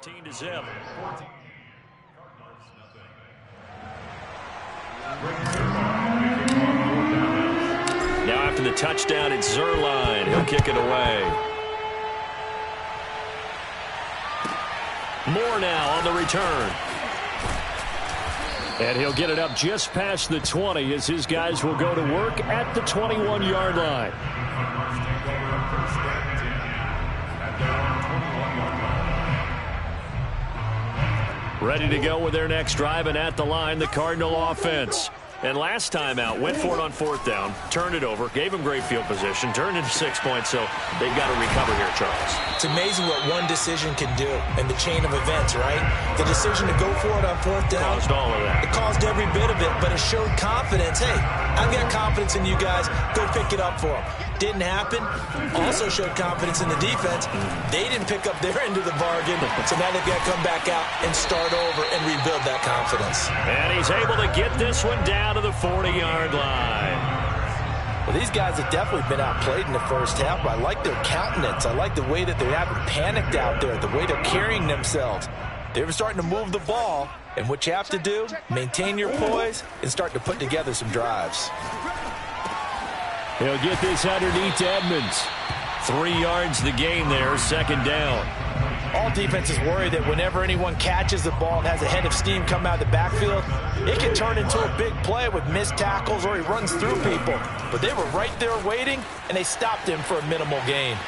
14-0. Now after the touchdown, it's Zerline. He'll kick it away. Moore now on the return. And he'll get it up just past the 20 as his guys will go to work at the 21-yard line. Ready to go with their next drive, and at the line, the Cardinal offense. And last time out, went for it on fourth down, turned it over, gave them great field position, turned into 6 points, so they've got to recover here, Charles. It's amazing what one decision can do in the chain of events, right? The decision to go for it on fourth down. Caused all of that. It caused every bit of it, but it showed confidence. Hey, I've got confidence in you guys. Go pick it up for them. Didn't happen. Also showed confidence in the defense. They didn't pick up their end of the bargain, so now they've got to come back out and start over and rebuild that confidence. And he's able to get this one down to the 40-yard line. Well, these guys have definitely been outplayed in the first half, but I like their countenance. I like the way that they haven't panicked out there, the way they're carrying themselves. They're starting to move the ball, and what you have to do, maintain your poise and start to put together some drives. He'll get this underneath to Edmonds. 3 yards the gain there, second down. All defenses worry that whenever anyone catches the ball and has a head of steam come out of the backfield, it can turn into a big play with missed tackles or he runs through people. But they were right there waiting, and they stopped him for a minimal gain.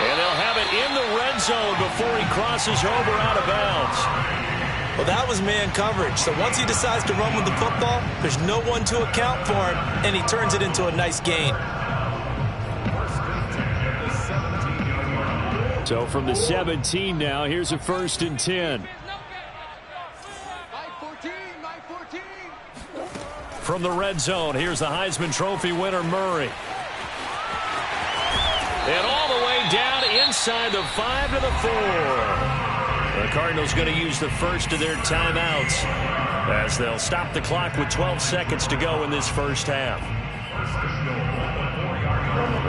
And they'll have it in the red zone before he crosses over out of bounds. Well, that was man coverage. So once he decides to run with the football, there's no one to account for him, and he turns it into a nice gain. So from the 17 now, here's a 1st and 10. From the red zone, here's the Heisman Trophy winner, Murray. And all the way down inside the 5 to the 4. The Cardinals going to use the first of their timeouts as they'll stop the clock with 12 seconds to go in this first half.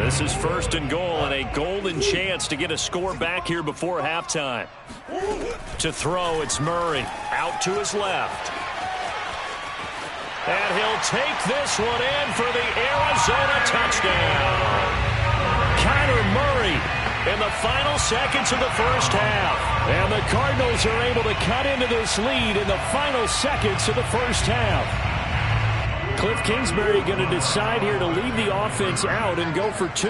This is 1st and goal, and a golden chance to get a score back here before halftime. To throw, it's Murray out to his left. And he'll take this one in for the Arizona touchdown. Kyler Murray in the final seconds of the first half. And the Cardinals are able to cut into this lead in the final seconds of the first half. Cliff Kingsbury going to decide here to leave the offense out and go for 2.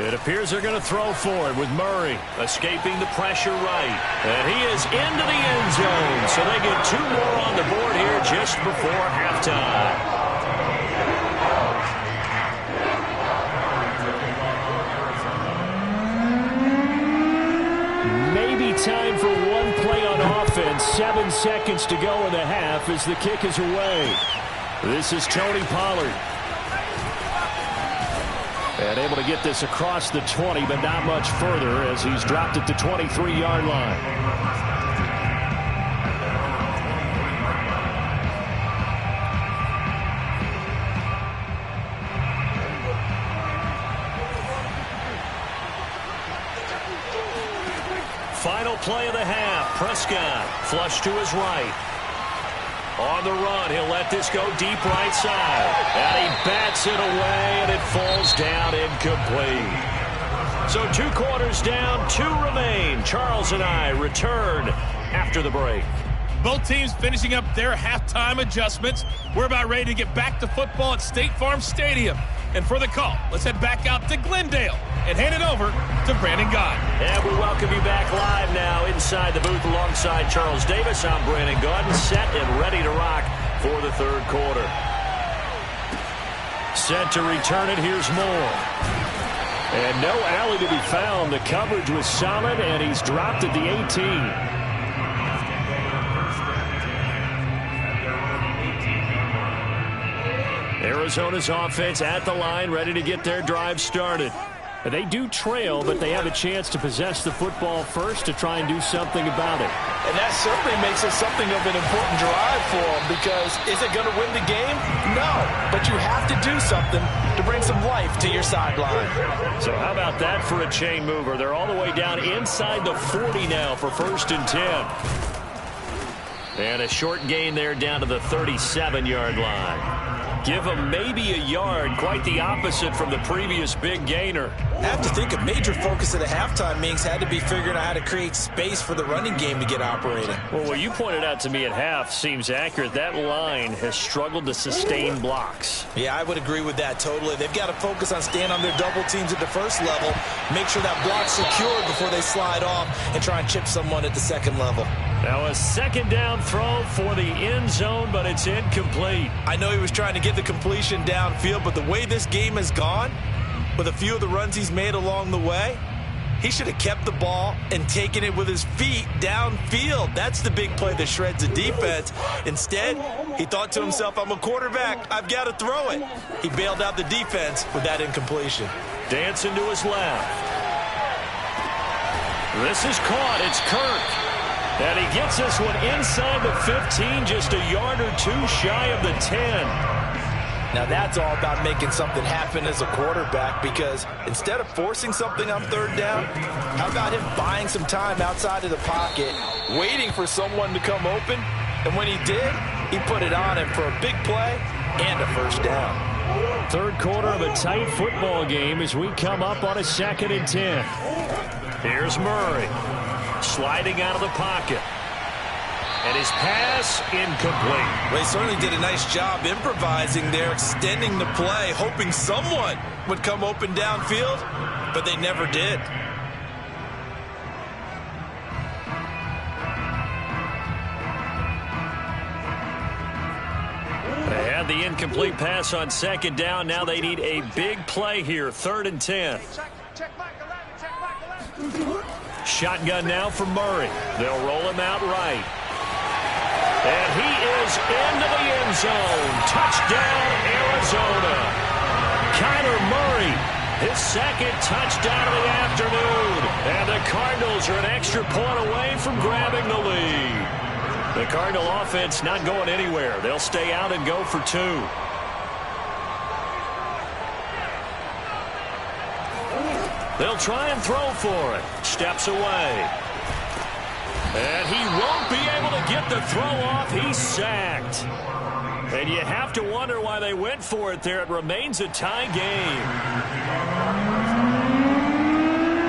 It appears they're going to throw for it with Murray escaping the pressure right. And he is into the end zone. So they get 2 more on the board here just before halftime. Time for one play on offense. 7 seconds to go in the half as the kick is away. This is Tony Pollard. And able to get this across the 20, but not much further as he's dropped at the 23-yard line. Final play of the half. Prescott flush to his right. On the run, he'll let this go deep right side. And he bats it away, and it falls down incomplete. So 2 quarters down, 2 remain. Charles and I return after the break. Both teams finishing up their halftime adjustments. We're about ready to get back to football at State Farm Stadium. And for the call, let's head back out to Glendale and hand it over to Brandon Gaudin. And we welcome you back live now inside the booth alongside Charles Davis. I'm Brandon Gaudin, set and ready to rock for the 3rd quarter. Set to return it, here's Moore. And no alley to be found. The coverage was solid, and he's dropped at the 18. Arizona's offense at the line, ready to get their drive started. They do trail, but they have a chance to possess the football first to try and do something about it. And that certainly makes it something of an important drive for them, because is it going to win the game? No, but you have to do something to bring some life to your sideline. So how about that for a chain mover? They're all the way down inside the 40 now for 1st and 10. And a short gain there down to the 37-yard line. Give them maybe a yard, quite the opposite from the previous big gainer. I have to think a major focus at a halftime means had to be figuring out how to create space for the running game to get operating. Well, what you pointed out to me at half seems accurate. That line has struggled to sustain blocks. Yeah, I would agree with that totally. They've got to focus on staying on their double teams at the first level, make sure that block's secured before they slide off and try and chip someone at the second level. Now a 2nd down throw for the end zone, but it's incomplete. I know he was trying to get the completion downfield, but the way this game has gone, with a few of the runs he's made along the way, he should have kept the ball and taken it with his feet downfield. That's the big play that shreds the defense. Instead, he thought to himself, I'm a quarterback, I've got to throw it. He bailed out the defense with that incompletion. Dancing to his left. This is caught. It's Kirk. And he gets this one inside the 15, just a yard or two shy of the 10. Now that's all about making something happen as a quarterback, because instead of forcing something on 3rd down, how about him buying some time outside of the pocket, waiting for someone to come open, and when he did, he put it on him for a big play and a 1st down. 3rd quarter of a tight football game as we come up on a 2nd and 10. Here's Murray. Sliding out of the pocket. And his pass incomplete. Well, he certainly did a nice job improvising there, extending the play, hoping someone would come open downfield, but they never did. They had the incomplete pass on 2nd down. Now they need a big play here. 3rd and 10. Shotgun now for Murray. They'll roll him out right. And he is into the end zone. Touchdown, Arizona. Kyler Murray, his 2nd touchdown of the afternoon. And the Cardinals are an extra point away from grabbing the lead. The Cardinal offense not going anywhere. They'll stay out and go for 2. They'll try and throw for it. Steps away. And he won't be able to get the throw off. He's sacked. And you have to wonder why they went for it there. It remains a tie game.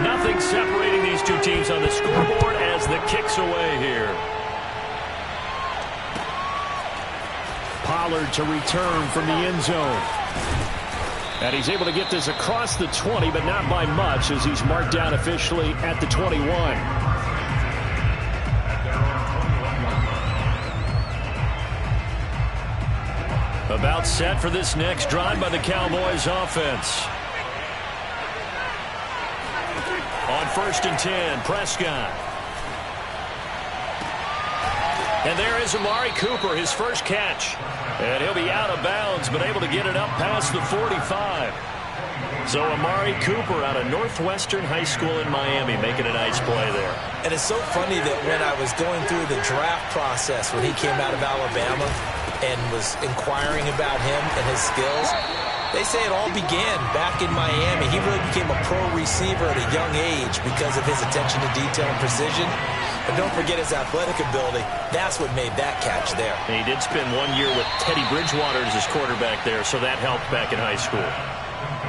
Nothing separating these two teams on the scoreboard as the kick's away here. Pollard to return from the end zone. And he's able to get this across the 20, but not by much, as he's marked down officially at the 21. About set for this next drive by the Cowboys offense. On 1st and 10, Prescott. And there is Amari Cooper, his first catch. And he'll be out of bounds, but able to get it up past the 45. So Amari Cooper out of Northwestern High School in Miami making a nice play there. And it's so funny that when I was going through the draft process when he came out of Alabama and was inquiring about him and his skills, they say it all began back in Miami. He really became a pro receiver at a young age because of his attention to detail and precision. But don't forget his athletic ability. That's what made that catch there. And he did spend 1 year with Teddy Bridgewater as his quarterback there, so that helped back in high school.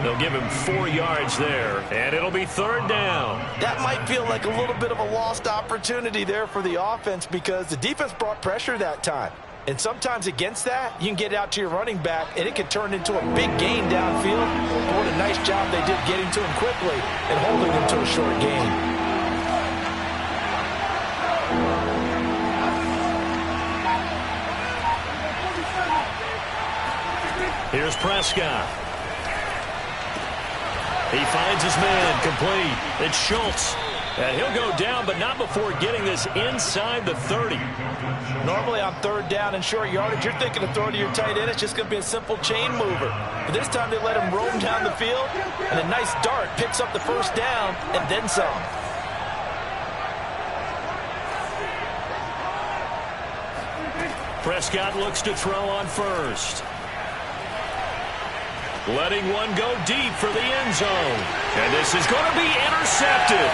They'll give him 4 yards there, and it'll be 3rd down. That might feel like a little bit of a lost opportunity there for the offense because the defense brought pressure that time. And sometimes against that, you can get out to your running back, and it can turn into a big gain downfield. What a nice job they did getting to him quickly and holding him to a short gain. Here's Prescott. He finds his man, complete. It's Schultz. And he'll go down, but not before getting this inside the 30. Normally on 3rd down and short yardage, you're thinking of throwing to your tight end. It's just going to be a simple chain mover. But this time they let him roam down the field, and a nice dart picks up the 1st down and then some. Prescott looks to throw on 1st. letting one go deep for the end zone. And this is going to be intercepted.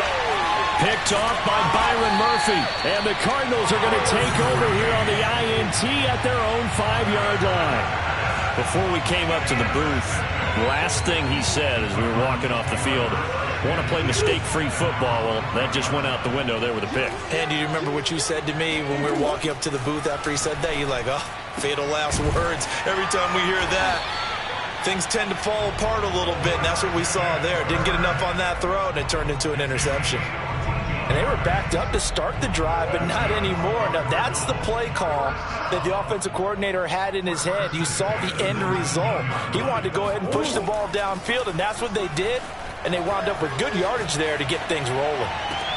Picked off by Byron Murphy. And the Cardinals are going to take over here on the INT at their own 5-yard line. Before we came up to the booth, last thing he said as we were walking off the field, want to play mistake-free football. Well, that just went out the window there with a pick. And do you remember what you said to me when we were walking up to the booth after he said that? You're like, oh, fatal last words. Every time we hear that, things tend to fall apart a little bit, and that's what we saw there. Didn't get enough on that throw, and it turned into an interception. And they were backed up to start the drive, but not anymore. Now, that's the play call that the offensive coordinator had in his head. You saw the end result. He wanted to go ahead and push the ball downfield, and that's what they did. And they wound up with good yardage there to get things rolling.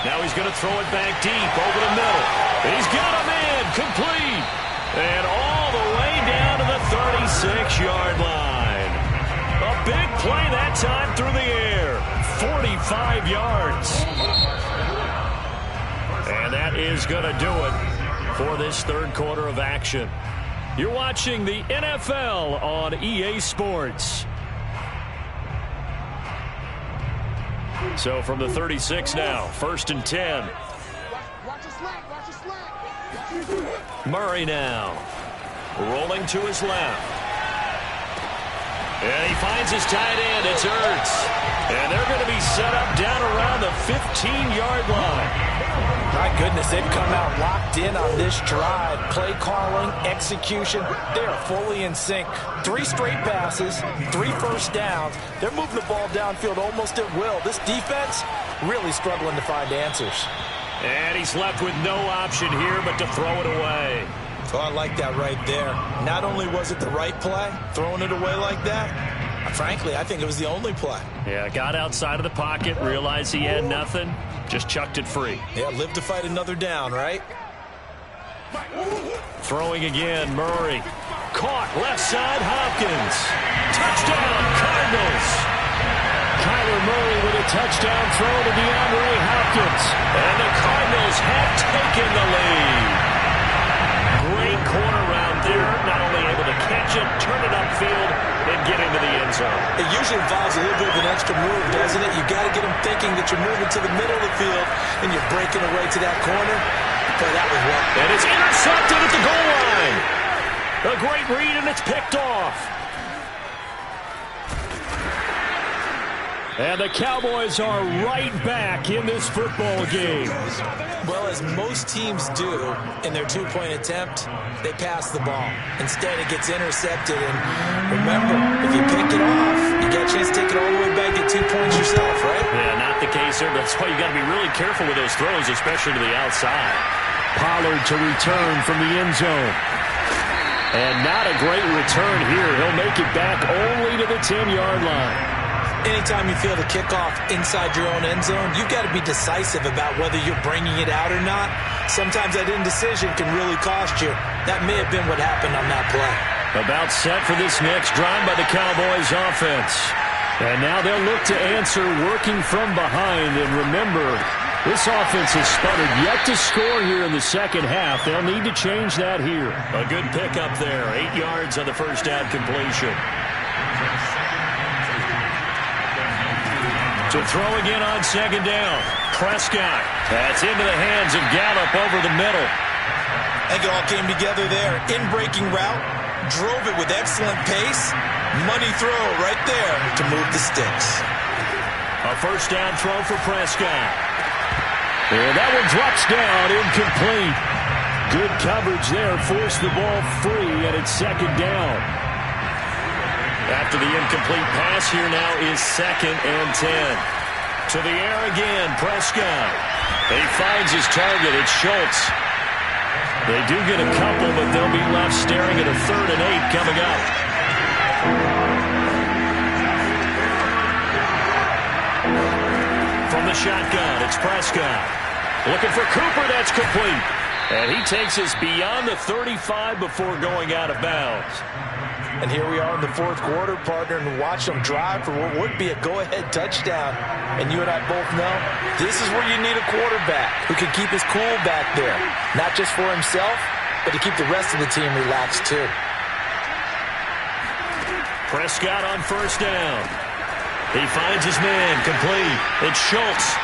Now he's going to throw it back deep over the middle. He's got him in, complete. And all the way down to the 36-yard line. A big play that time through the air. 45 yards. And that is going to do it for this third quarter of action. You're watching the NFL on EA Sports. So from the 36 now, 1st and 10. Murray now, rolling to his left. And he finds his tight end, it's Ertz. And they're going to be set up down around the 15-yard line. My goodness, they've come out locked in on this drive. Play calling, execution, they are fully in sync. 3 straight passes, 3 first downs. They're moving the ball downfield almost at will. This defense really struggling to find answers. And he's left with no option here but to throw it away. Oh, I like that right there. Not only was it the right play, throwing it away like that, frankly, I think it was the only play. Yeah, got outside of the pocket, realized he had nothing, just chucked it free. Yeah, live to fight another down, right? Throwing again, Murray. Caught, left side, Hopkins. Touchdown, Cardinals. Kyler Murray with a touchdown throw to DeAndre Hopkins. And the Cardinals have taken the lead. Great corner round there, not only able to catch it, turn it upfield, and get into the end zone. It usually involves a little bit of an extra move, doesn't it? You've got to get them thinking that you're moving to the middle of the field and you're breaking away to that corner. But that was what? And it's intercepted at the goal line. A great read, and it's picked off. And the Cowboys are right back in this football game. Well, as most teams do in their two-point attempt, they pass the ball. Instead, it gets intercepted. And remember, if you pick it off, you get a chance to take it all the way back, get 2 points yourself, right? Yeah, not the case there. That's why you got to be really careful with those throws, especially to the outside. Pollard to return from the end zone. And not a great return here. He'll make it back only to the 10-yard line. Anytime you feel the kickoff inside your own end zone, you've got to be decisive about whether you're bringing it out or not. Sometimes that indecision can really cost you. That may have been what happened on that play. About set for this next drive by the Cowboys offense. And now they'll look to answer working from behind. And remember, this offense has sputtered yet to score here in the second half. They'll need to change that here. A good pickup there. 8 yards on the first down completion. To throw again on second down. Prescott. That's into the hands of Gallup over the middle. I think it all came together there. In-breaking route. Drove it with excellent pace. Money throw right there to move the sticks. A first down throw for Prescott. And that one drops down, incomplete. Good coverage there. Forced the ball free, and it's second down. After the incomplete pass, here now is 2nd and 10. To the air again, Prescott. He finds his target. It's Schultz. They do get a couple, but they'll be left staring at a 3rd and 8 coming up. From the shotgun, it's Prescott. Looking for Cooper, that's complete. And he takes us beyond the 35 before going out of bounds. And here we are in the 4th quarter, partner, and watch them drive for what would be a go-ahead touchdown. And you and I both know this is where you need a quarterback who can keep his cool back there. Not just for himself, but to keep the rest of the team relaxed too. Prescott on first down. He finds his man complete. It's Schultz.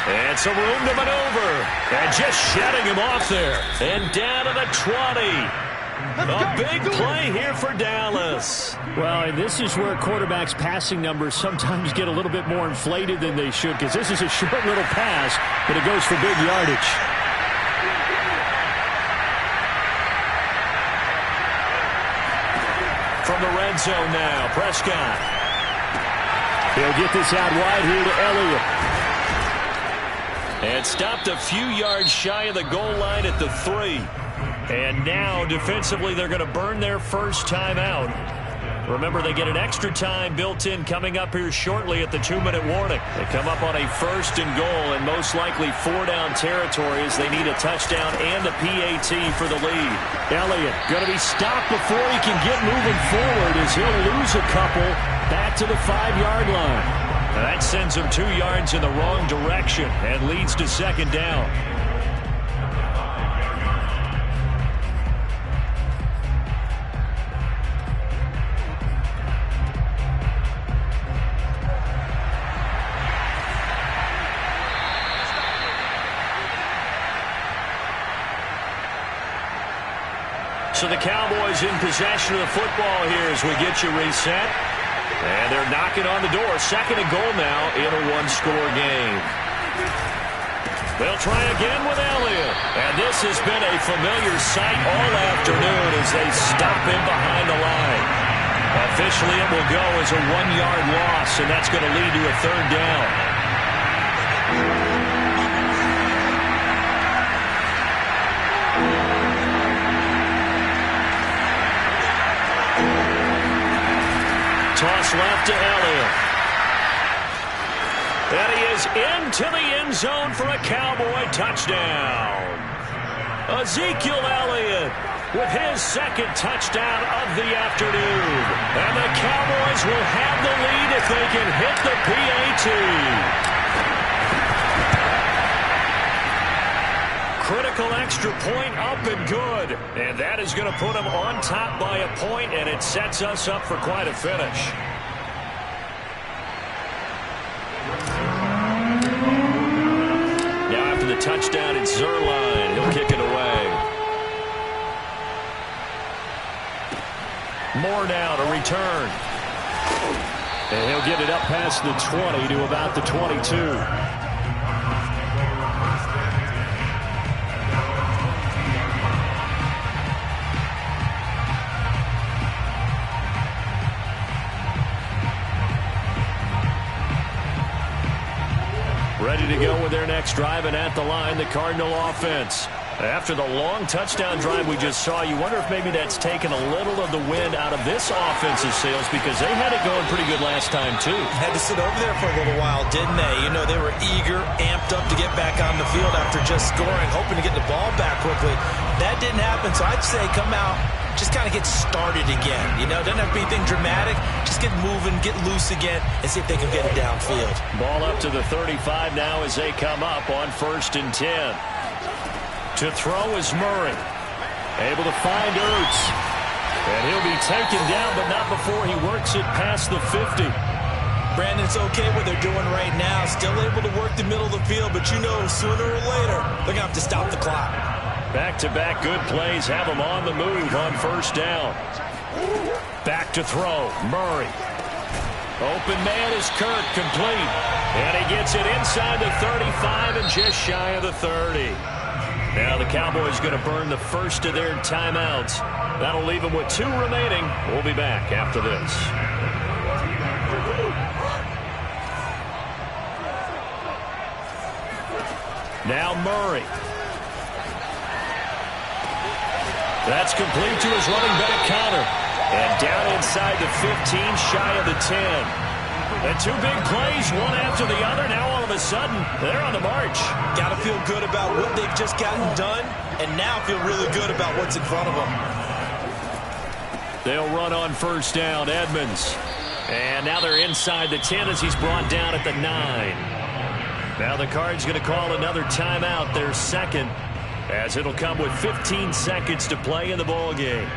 And some room to maneuver. And just shutting him off there. And down to the 20. A big play here for Dallas. Well, and this is where quarterbacks' passing numbers sometimes get a little bit more inflated than they should, because this is a short little pass, but it goes for big yardage. From the red zone now, Prescott. He'll get this out wide here to Elliott. And stopped a few yards shy of the goal line at the 3. And now, defensively, they're going to burn their first time out. Remember, they get an extra time built in coming up here shortly at the 2-minute warning. They come up on a 1st and goal, and most likely 4-down territory as they need a touchdown and a PAT for the lead. Elliott going to be stopped before he can get moving forward as he'll lose a couple back to the 5-yard line. Now that sends him 2 yards in the wrong direction and leads to 2nd down. So the Cowboys in possession of the football here as we get you reset. And they're knocking on the door. 2nd and goal now in a 1-score game. They'll try again with Elliott. And this has been a familiar sight all afternoon as they stop him behind the line. Officially it will go as a 1-yard loss, and that's going to lead to a 3rd down. Toss left to Elliott. And he is into the end zone for a Cowboy touchdown. Ezekiel Elliott with his 2nd touchdown of the afternoon. And the Cowboys will have the lead if they can hit the PAT. Critical extra point up and good. And that is going to put them on top by a point, and it sets us up for quite a finish. Now after the touchdown, it's Zerline. He'll kick it away. Moore now to return. And he'll get it up past the 20 to about the 22. Ready to go with their next drive, and at the line, the Cardinal offense. After the long touchdown drive we just saw, you wonder if maybe that's taken a little of the wind out of this offense's sails, because they had it going pretty good last time, too. Had to sit over there for a little while, didn't they? You know, they were eager, amped up to get back on the field after just scoring, hoping to get the ball back quickly. That didn't happen, so I'd say come out, just kind of get started again. You know, doesn't have to be anything dramatic. Just get moving, get loose again, and see if they can get it downfield. Ball up to the 35 now as they come up on 1st and 10. To throw is Murray. Able to find Ertz. And he'll be taken down, but not before he works it past the 50. Brandon, it's okay what they're doing right now. Still able to work the middle of the field, but you know sooner or later they're going to have to stop the clock. Back-to-back good plays have him on the move on 1st down. Back to throw. Murray. Open man is Kirk, complete. And he gets it inside the 35 and just shy of the 30. Now the Cowboys going to burn the first of their timeouts. That'll leave them with 2 remaining. We'll be back after this. Now Murray. That's complete to his running back Connor. And down inside the 15, shy of the 10. And 2 big plays, one after the other. Now all of a sudden, they're on the march. Got to feel good about what they've just gotten done, and now feel really good about what's in front of them. They'll run on 1st down, Edmonds. And now they're inside the 10 as he's brought down at the 9. Now the Cards going to call another timeout, their 2nd, as it'll come with 15 seconds to play in the ball game.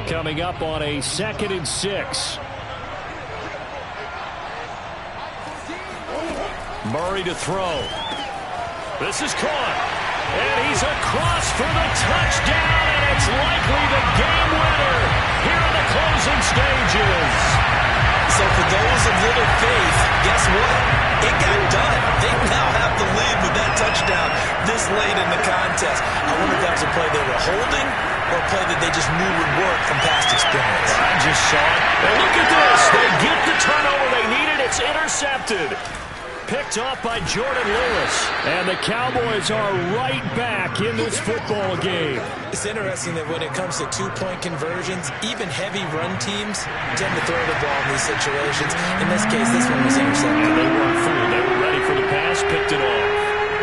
coming up on a 2nd and 6. Murray to throw. This is caught. And he's across for the touchdown, and it's likely the game winner here in the closing stages. So for those of little faith, guess what? It got done. They now have the lead with that touchdown this late in the contest. I wonder if that was a play they were holding or a play that they just knew would work from past experience. I just saw it. And look at this. They get the turnover they needed. It's intercepted. Picked off by Jordan Lewis. And the Cowboys are right back in this football game. It's interesting that when it comes to two-point conversions, even heavy run teams tend to throw the ball in these situations. In this case, this one was intercepted. And they weren't fooled. They were ready for the pass, picked it off.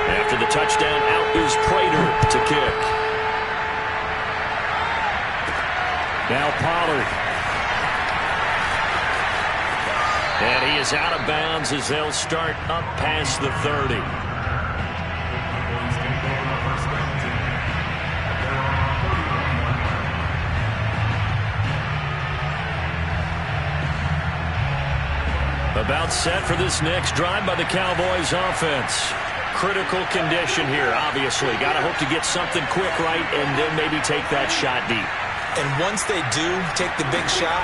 After the touchdown, out is Prater to kick. Now Pollard. And he is out of bounds as they'll start up past the 30. About set for this next drive by the Cowboys offense. Critical condition here, obviously. Got to hope to get something quick right and then maybe take that shot deep. And once they do take the big shot,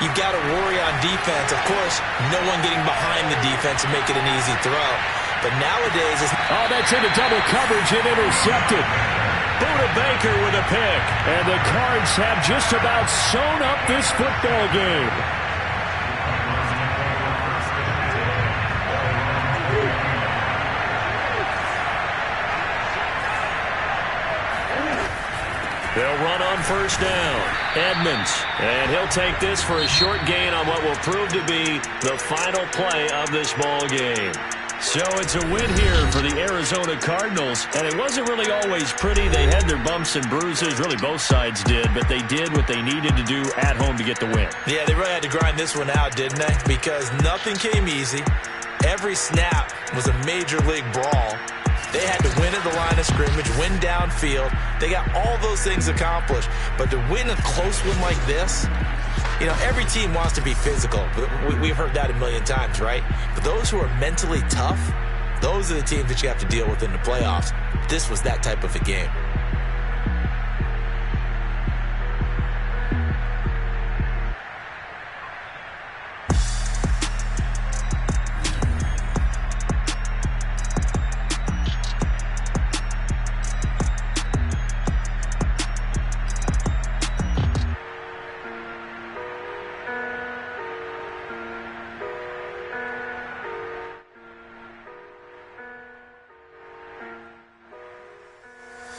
you've got to worry on defense. Of course, no one getting behind the defense and make it an easy throw. But nowadays, that's into double coverage and intercepted. Buda Baker with a pick. And the Cards have just about sewn up this football game. They'll run on first down. Edmonds. And he'll take this for a short gain on what will prove to be the final play of this ball game. So it's a win here for the Arizona Cardinals. And it wasn't really always pretty. They had their bumps and bruises. Really, both sides did. But they did what they needed to do at home to get the win. Yeah, they really had to grind this one out, didn't they? Because nothing came easy. Every snap was a major league brawl. They had to win at the line of scrimmage, win downfield. They got all those things accomplished. But to win a close one like this, you know, every team wants to be physical. We've heard that a million times, right? But those who are mentally tough, those are the teams that you have to deal with in the playoffs. This was that type of a game.